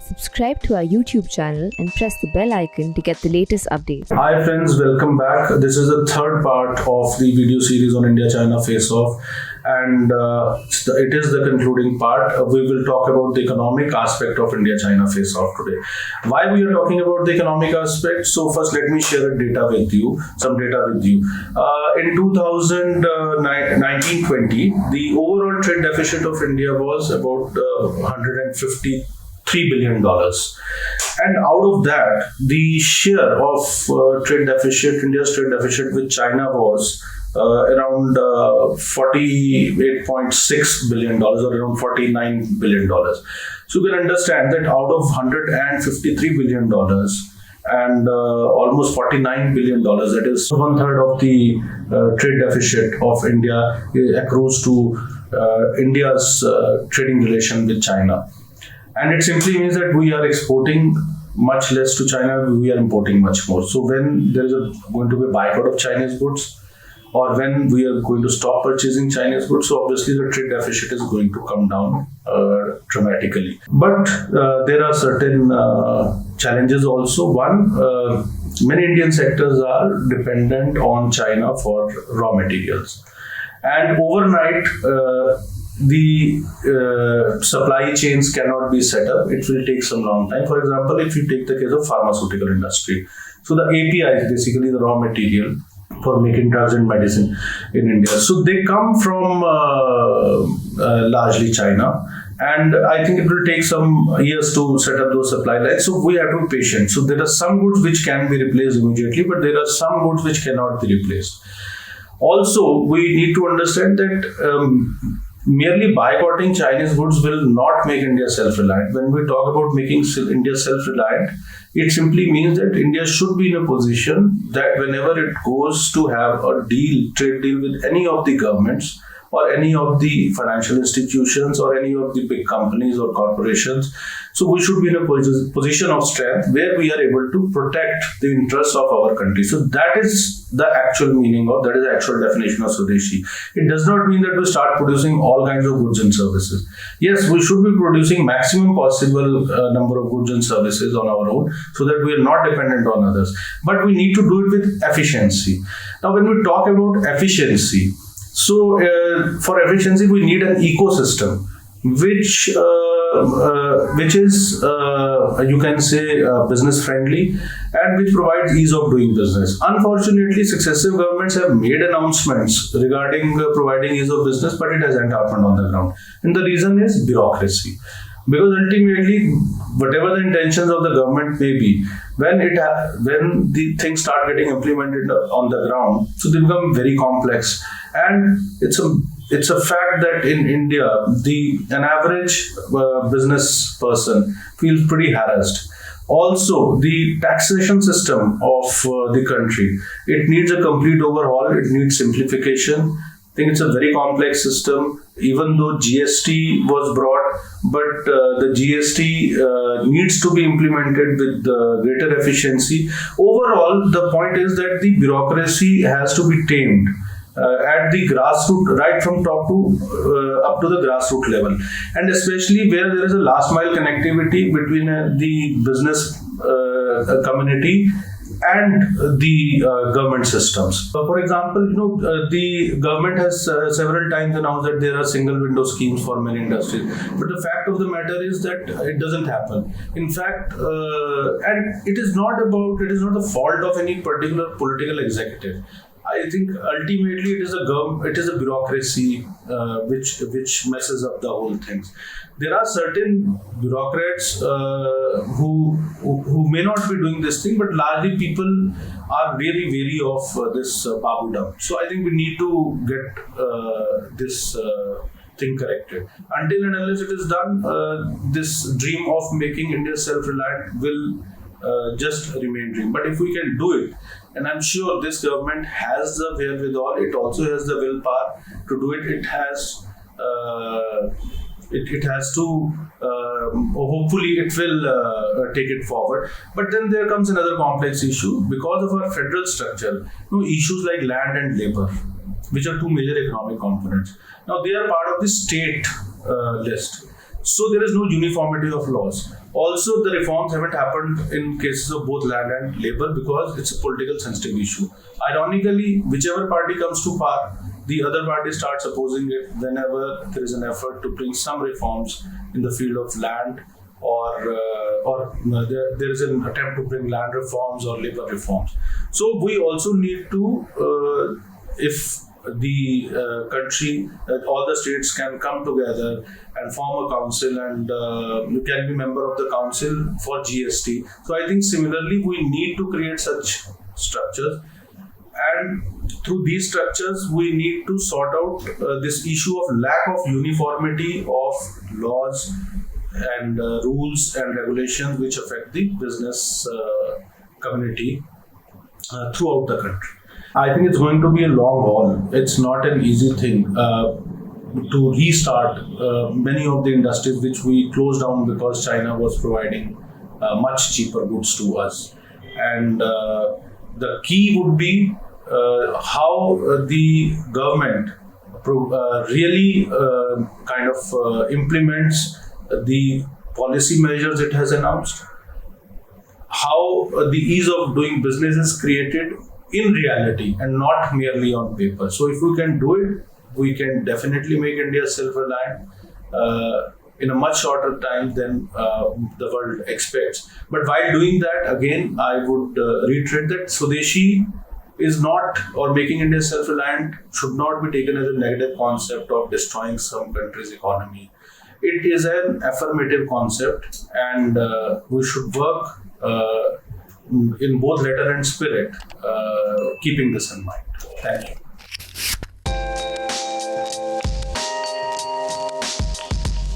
Subscribe to our YouTube channel and press the bell icon to get the latest updates. Hi friends, welcome back. This is the third part of the video series on India-China face-off, and it is the concluding part. We will talk about the economic aspect of India-China face-off today. Why we are talking about the economic aspect? So first let me share some data with you. In 2019-20, the overall trade deficit of India was about $153 billion. And out of that, the share of India's trade deficit with China was around $48.6 billion or around $49 billion. So you can understand that out of $153 billion and almost $49 billion, that is one third of the trade deficit of India accrues to India's trading relation with China. And it simply means that we are exporting much less to China, we are importing much more. So when there is going to be a boycott of Chinese goods, or when we are going to stop purchasing Chinese goods, so obviously the trade deficit is going to come down dramatically. But there are certain challenges also. One, many Indian sectors are dependent on China for raw materials. And overnight, the supply chains cannot be set up. It will take some long time. For example, if you take the case of pharmaceutical industry. So the API is basically the raw material for making drugs and medicine in India. So they come from largely China. And I think it will take some years to set up those supply lines. So we have to be patient. So there are some goods which can be replaced immediately, but there are some goods which cannot be replaced. Also, we need to understand that merely boycotting Chinese goods will not make India self-reliant. When we talk about making India self-reliant, it simply means that India should be in a position that whenever it goes to have a trade deal with any of the governments or any of the financial institutions or any of the big companies or corporations, so we should be in a position of strength where we are able to protect the interests of our country. So that is the actual meaning of, that is the actual definition of Swadeshi. It does not mean that we start producing all kinds of goods and services. Yes, we should be producing maximum possible number of goods and services on our own so that we are not dependent on others. But we need to do it with efficiency. Now, when we talk about efficiency, so for efficiency, we need an ecosystem which is you can say business friendly and which provides ease of doing business. Unfortunately, successive governments have made announcements regarding providing ease of business, but it hasn't happened on the ground. And the reason is bureaucracy. Because ultimately, whatever the intentions of the government may be, when the things start getting implemented on the ground, so they become very complex. And it's a fact that in India, an average business person feels pretty harassed. Also, the taxation system of the country, it needs a complete overhaul. It needs simplification. I think it's a very complex system. Even though GST was brought, but the GST needs to be implemented with greater efficiency. Overall, the point is that the bureaucracy has to be tamed at the grassroots, right from top to up to the grassroots level, and especially where there is a last mile connectivity between the business community and the government systems. For example, the government has several times announced that there are single window schemes for many industries. But the fact of the matter is that it doesn't happen. In fact, and it is not the fault of any particular political executive. I think ultimately it is a bureaucracy which messes up the whole thing. There are certain bureaucrats who may not be doing this thing, but largely people are really wary of this babudam. So I think we need to get this thing corrected. Until and unless it is done, this dream of making India self-reliant will just remain dream. But if we can do it, and I'm sure this government has the wherewithal, it also has the willpower to do it. It has to, hopefully it will take it forward. But then there comes another complex issue. Because of our federal structure, issues like land and labor, which are two major economic components. Now they are part of the state list. So there is no uniformity of laws. Also, the reforms haven't happened in cases of both land and labor because it's a political sensitive issue. Ironically, whichever party comes to power, the other party starts opposing it whenever there is an effort to bring some reforms in the field of land, there is an attempt to bring land reforms or labor reforms. So we also need to, if the country, all the states can come together and form a council, and you can be member of the council for GST. So I think similarly we need to create such structures, and through these structures we need to sort out this issue of lack of uniformity of laws and rules and regulations which affect the business community throughout the country. I think it's going to be a long haul. It's not an easy thing to restart many of the industries which we closed down because China was providing much cheaper goods to us. And the key would be how the government really kind of implements the policy measures it has announced, how the ease of doing business is created in reality and not merely on paper. So if we can do it, we can definitely make India self-reliant in a much shorter time than the world expects. But while doing that, again, I would reiterate that Swadeshi is not, or making India self-reliant should not be taken as a negative concept of destroying some country's economy. It is an affirmative concept, and we should work in both letter and spirit, keeping this in mind. Thank you.